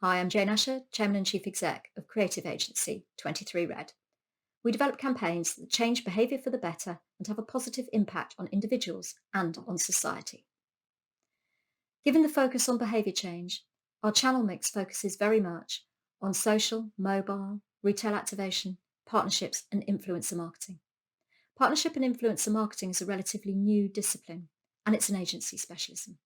Hi, I'm Jane Asher, Chairman and Chief Exec of creative agency 23 Red. We develop campaigns that change behaviour for the better and have a positive impact on individuals and on society. Given the focus on behaviour change, our channel mix focuses very much on social, mobile, retail activation, partnerships and influencer marketing. Partnership and influencer marketing is a relatively new discipline and it's an agency specialism.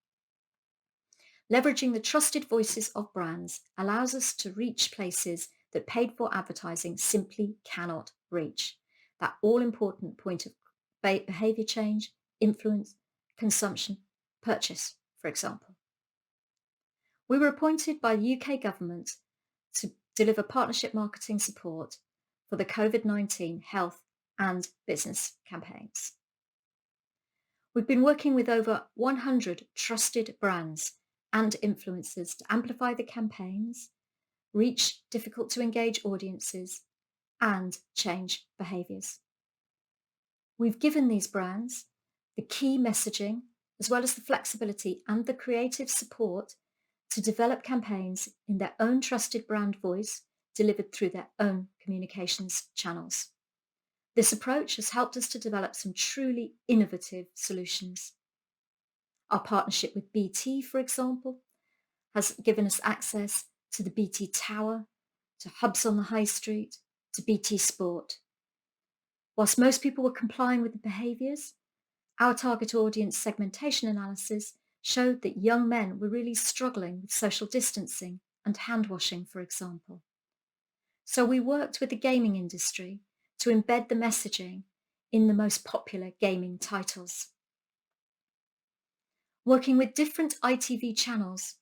Leveraging the trusted voices of brands allows us to reach places that paid for advertising simply cannot reach. That all-important point of behaviour change, influence, consumption, purchase, for example. We were appointed by the UK government to deliver partnership marketing support for the Covid-19 health and business campaigns. We've been working with over 100 trusted brands and influencers to amplify the campaigns, reach difficult to engage audiences, and change behaviours. We've given these brands the key messaging, as well as the flexibility and the creative support to develop campaigns in their own trusted brand voice, delivered through their own communications channels. This approach has helped us to develop some truly innovative solutions. Our partnership with BT, for example, has given us access to the BT Tower, to hubs on the high street, to BT Sport. Whilst most people were complying with the behaviours, our target audience segmentation analysis showed that young men were really struggling with social distancing and hand washing, for example. So we worked with the gaming industry to embed the messaging in the most popular gaming titles. Working with different ITV channels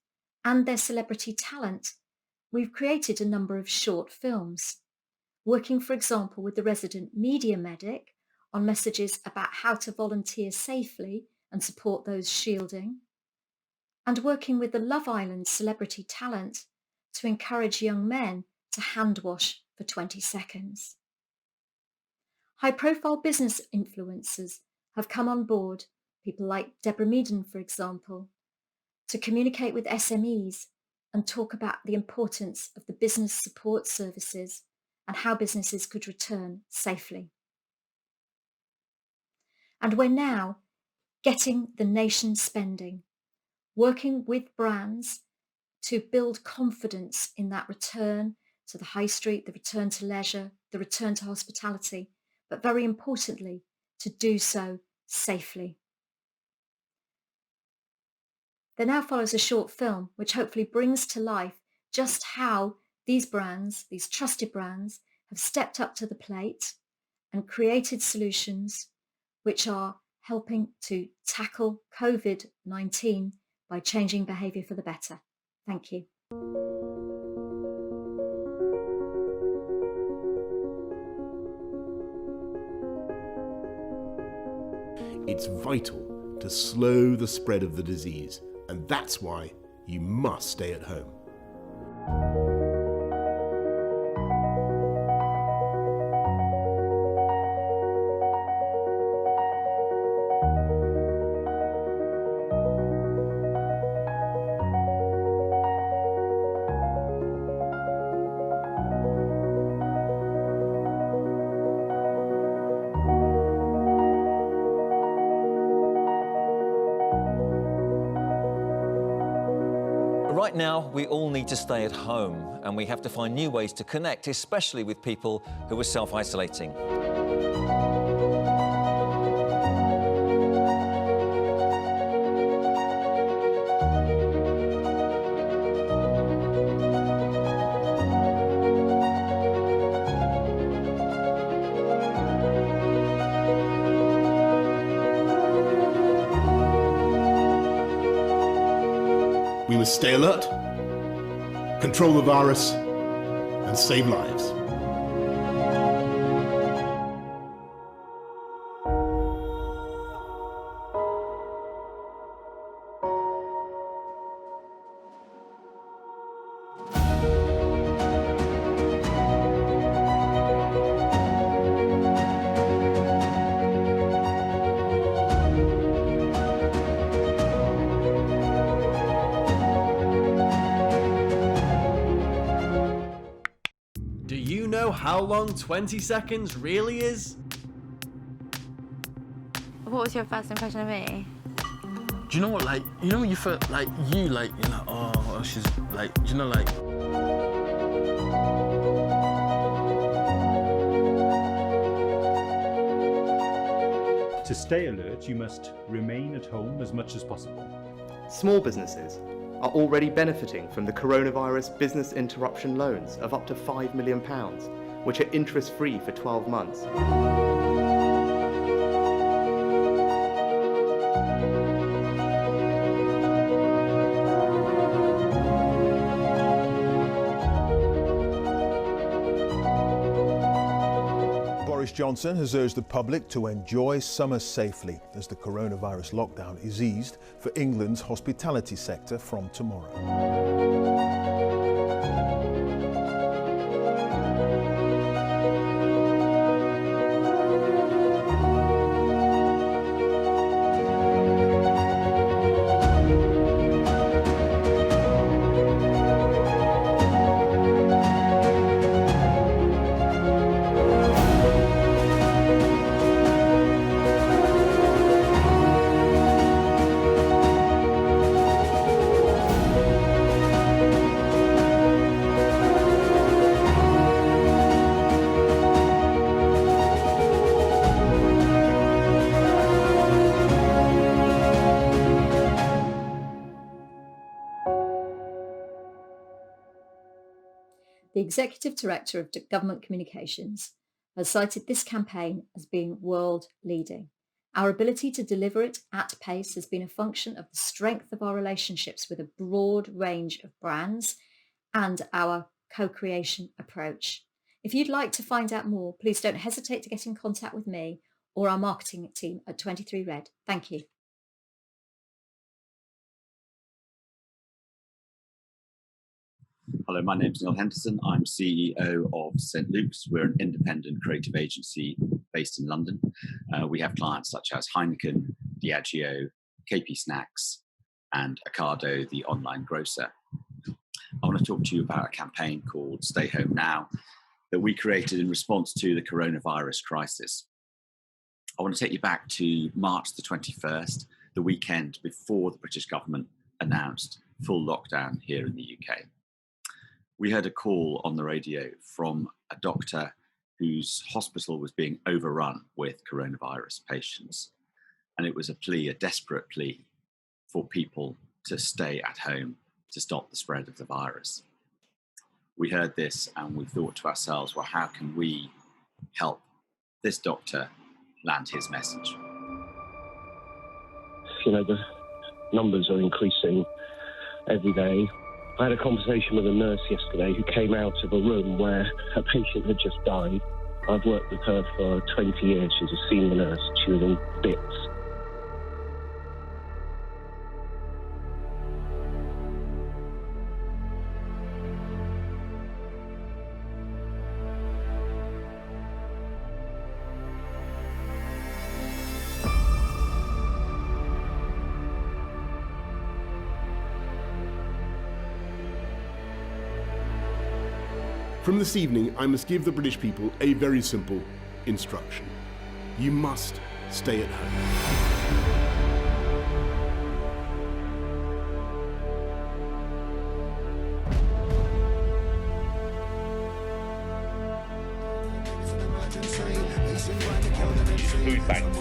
and their celebrity talent, we've created a number of short films, working, for example, with the resident media medic on messages about how to volunteer safely and support those shielding, and working with the Love Island celebrity talent to encourage young men to hand wash for 20 seconds. High-profile business influencers have come on board, people like Deborah Meaden, for example, to communicate with SMEs and talk about the importance of the business support services and how businesses could return safely. And we're now getting the nation spending, working with brands to build confidence in that return to the high street, the return to leisure, the return to hospitality, but very importantly, to do so safely. There now follows a short film which hopefully brings to life just how these brands, these trusted brands, have stepped up to the plate and created solutions which are helping to tackle COVID-19 by changing behaviour for the better. Thank you. It's vital to slow the spread of the disease, and that's why you must stay at home. Right now, we all need to stay at home, and we have to find new ways to connect, especially with people who are self-isolating. We must stay alert, control the virus, and save lives. you know how long 20 seconds really is? What was your first impression of me? Do you know what, like, you know when you feel like you're like, oh, she's like, do you know, like... To stay alert, you must remain at home as much as possible. Small businesses are already benefiting from the coronavirus business interruption loans of up to £5 million, which are interest-free for 12 months. Boris Johnson has urged the public to enjoy summer safely as the coronavirus lockdown is eased for England's hospitality sector from tomorrow. The Executive Director of Government Communications has cited this campaign as being world-leading. Our ability to deliver it at pace has been a function of the strength of our relationships with a broad range of brands and our co-creation approach. If you'd like to find out more, please don't hesitate to get in contact with me or our marketing team at 23Red. Thank you. Hello, my name is Neil Henderson. I'm CEO of St. Luke's. We're an independent creative agency based in London. We have clients such as Heineken, Diageo, KP Snacks, and Ocado, the online grocer. I want to talk to you about a campaign called Stay Home Now that we created in response to the coronavirus crisis. I want to take you back to March the 21st, the weekend before the British government announced full lockdown here in the UK. We heard a call on the radio from a doctor whose hospital was being overrun with coronavirus patients. And it was a plea, a desperate plea, for people to stay at home to stop the spread of the virus. We heard this and we thought to ourselves, well, how can we help this doctor land his message? You know, the numbers are increasing every day. I had a conversation with a nurse yesterday who came out of a room where a patient had just died. I've worked with her for 20 years. She's a senior nurse. She was in bits. From this evening, I must give the British people a very simple instruction. You must stay at home. Food banks.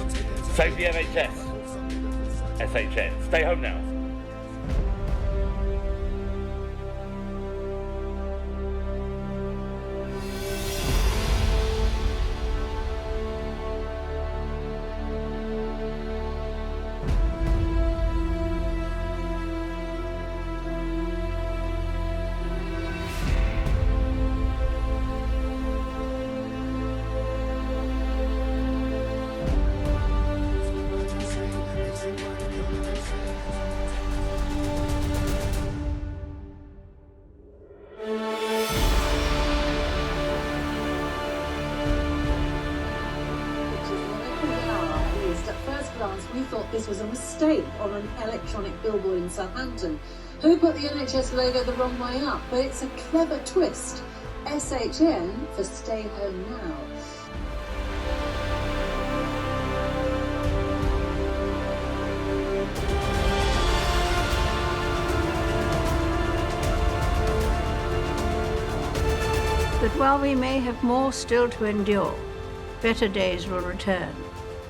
Save the NHS. SHN. Stay home now. We thought this was a mistake on an electronic billboard in Southampton. Who put the NHS logo the wrong way up? But it's a clever twist SHN for Stay Home Now. But while we may have more still to endure, better days will return.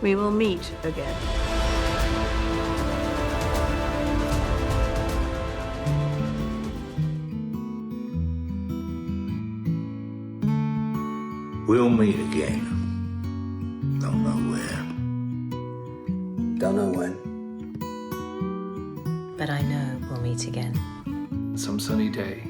We will meet again. We'll meet again. Don't know where. Don't know when. But I know we'll meet again. Some sunny day.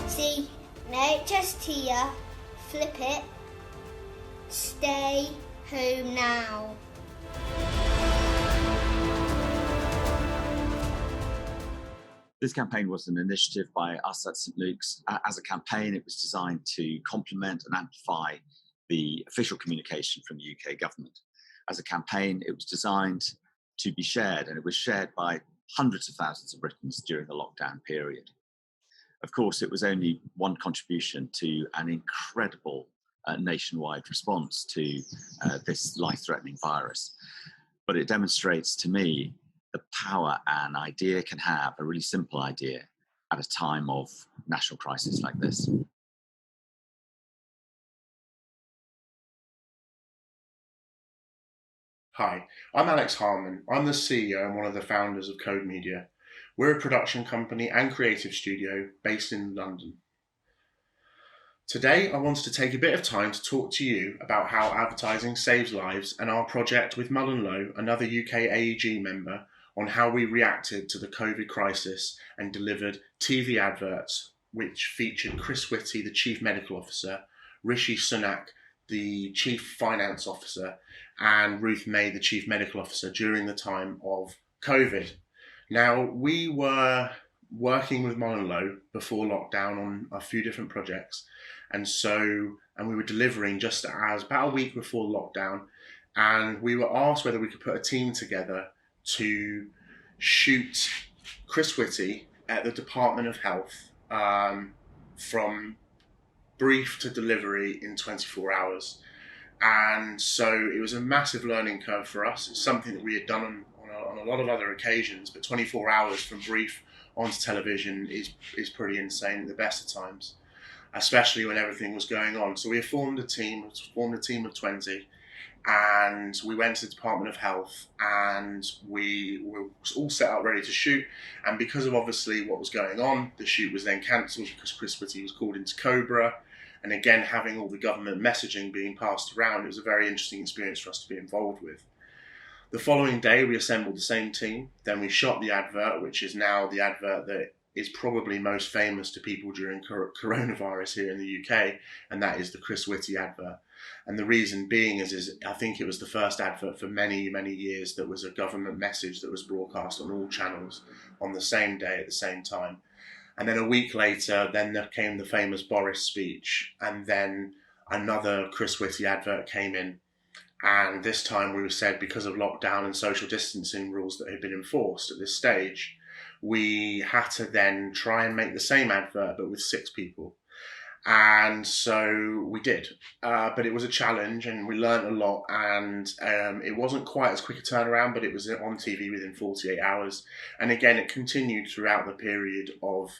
See, no, just here, flip it, stay home now. This campaign was an initiative by us at St Luke's. As a campaign, it was designed to complement and amplify the official communication from the UK government. As a campaign, it was designed to be shared, and it was shared by hundreds of thousands of Britons during the lockdown period. Of course, it was only one contribution to an incredible nationwide response to this life-threatening virus. But it demonstrates to me the power an idea can have, a really simple idea, at a time of national crisis like this. Hi, I'm Alex Harmon. I'm the CEO and one of the founders of Code Media. We're a production company and creative studio based in London. Today, I wanted to take a bit of time to talk to you about how advertising saves lives and our project with Mullen & another UK AEG member, on how we reacted to the COVID crisis and delivered TV adverts which featured Chris Whitty, the Chief Medical Officer, Rishi Sunak, the Chief Finance Officer, and Ruth May, the Chief Medical Officer, during the time of COVID. Now, we were working with Mullen & before lockdown on a few different projects, and we were delivering just as about a week before lockdown, and we were asked whether we could put a team together to shoot Chris Whitty at the Department of Health from brief to delivery in 24 hours. And so it was a massive learning curve for us. It's something that we had done on a lot of other occasions, but 24 hours from brief onto television is pretty insane at the best of times, especially when everything was going on. So we formed a team of 20, and we went to the Department of Health, and we were all set up ready to shoot. And because of obviously what was going on, the shoot was then cancelled because Chris Whitty was called into Cobra. And again, having all the government messaging being passed around, it was a very interesting experience for us to be involved with. The following day, we assembled the same team. Then we shot the advert, which is now the advert that is probably most famous to people during coronavirus here in the UK, and that is the Chris Whitty advert. And the reason being is I think it was the first advert for many, many years that was a government message that was broadcast on all channels on the same day at the same time. And then a week later, then there came the famous Boris speech, and then another Chris Whitty advert came in. And this time we said, because of lockdown and social distancing rules that had been enforced at this stage, we had to then try and make the same advert, but with 6 people. And so we did, but it was a challenge, and we learned a lot, and it wasn't quite as quick a turnaround, but it was on TV within 48 hours. And again, it continued throughout the period of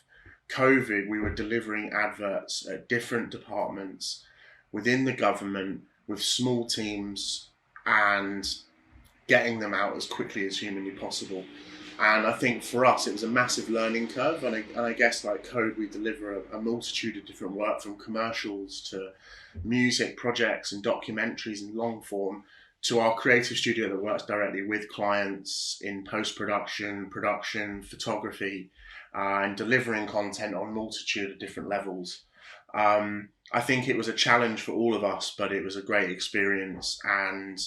COVID. We were delivering adverts at different departments within the government with small teams and getting them out as quickly as humanly possible. And I think for us, it was a massive learning curve. And I guess like Code, we deliver a multitude of different work, from commercials to music projects and documentaries and long form, to our creative studio that works directly with clients in post-production, production, photography, and delivering content on a multitude of different levels. I think it was a challenge for all of us, but it was a great experience. And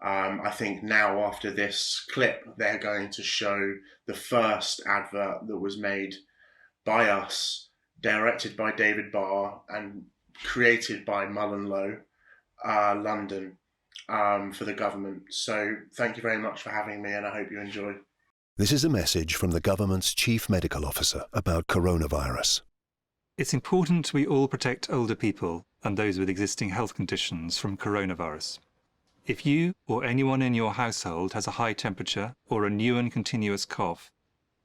I think now, after this clip, they're going to show the first advert that was made by us, directed by David Barr and created by Mullenlow, London, for the government. So thank you very much for having me, and I hope you enjoy. This is a message from the government's Chief Medical Officer about coronavirus. It's important we all protect older people and those with existing health conditions from coronavirus. If you or anyone in your household has a high temperature or a new and continuous cough,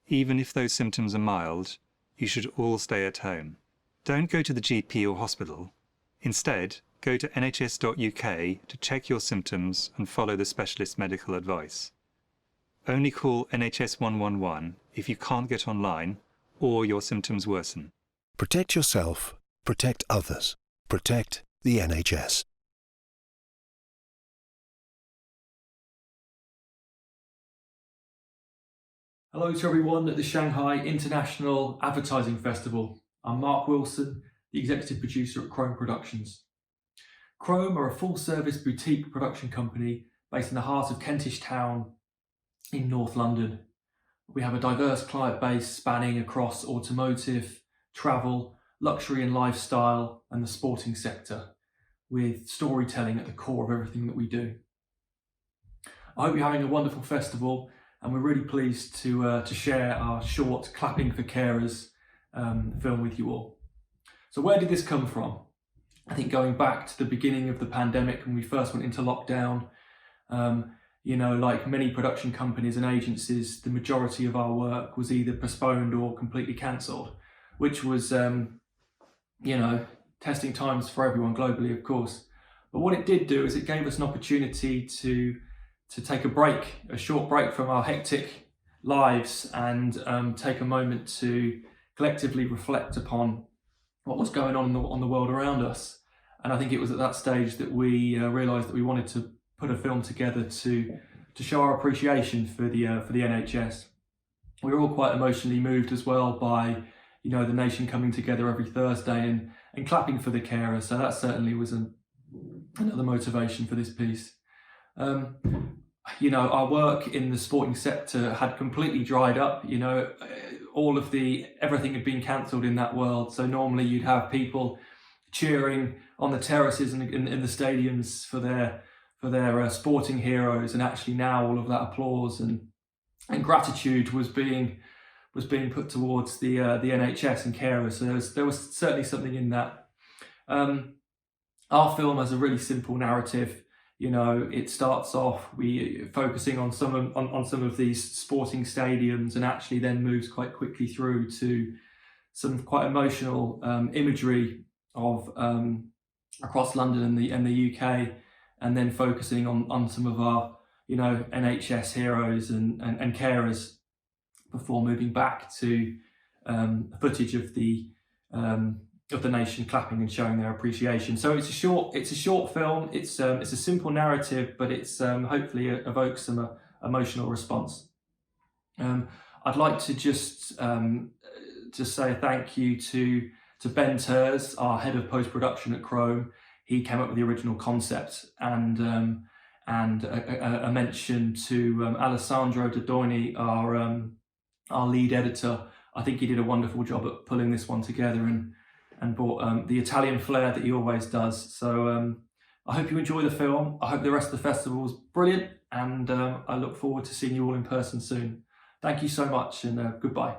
even if those symptoms are mild, you should all stay at home. Don't go to the GP or hospital. Instead, go to nhs.uk to check your symptoms and follow the specialist medical advice. Only call NHS 111 if you can't get online or your symptoms worsen. Protect yourself, protect others, protect the NHS. Hello to everyone at the Shanghai International Advertising Festival. I'm Mark Wilson, the executive producer at Chrome Productions. Chrome are a full-service boutique production company based in the heart of Kentish Town in North London. We have a diverse client base spanning across automotive, travel, luxury and lifestyle, and the sporting sector, with storytelling at the core of everything that we do. I hope you're having a wonderful festival, and we're really pleased to share our short Clapping for Carers film with you all. So where did this come from? I think going back to the beginning of the pandemic when we first went into lockdown, like many production companies and agencies, the majority of our work was either postponed or completely cancelled, which was, testing times for everyone globally, of course. But what it did do is it gave us an opportunity to take a break, a short break from our hectic lives, and take a moment to collectively reflect upon what was going on in the world around us. And I think it was at that stage that we realised that we wanted to put a film together to show our appreciation for the NHS. We were all quite emotionally moved as well by the nation coming together every Thursday and clapping for the carers. So that certainly was another motivation for this piece. Our work in the sporting sector had completely dried up. Everything had been cancelled in that world. So normally you'd have people cheering on the terraces and in the stadiums for their sporting heroes, and actually now all of that applause and gratitude was being put towards the NHS and carers. So there was certainly something in that. Our film has a really simple narrative. It starts off focusing on some of these sporting stadiums, and actually then moves quite quickly through to some quite emotional imagery of across London and the UK, and then focusing on some of our NHS heroes and carers before moving back to footage of the nation clapping and showing their appreciation. So it's a short film. It's a simple narrative, but it's hopefully evokes some emotional response. I'd like to just say a thank you to Ben Ters, our head of post-production at Chrome. He came up with the original concept, and a mention to Alessandro Dodoni, our lead editor. I think he did a wonderful job at pulling this one together and brought the Italian flair that he always does. So I hope you enjoy the film. I hope the rest of the festival was brilliant, and I look forward to seeing you all in person soon. Thank you so much, and goodbye.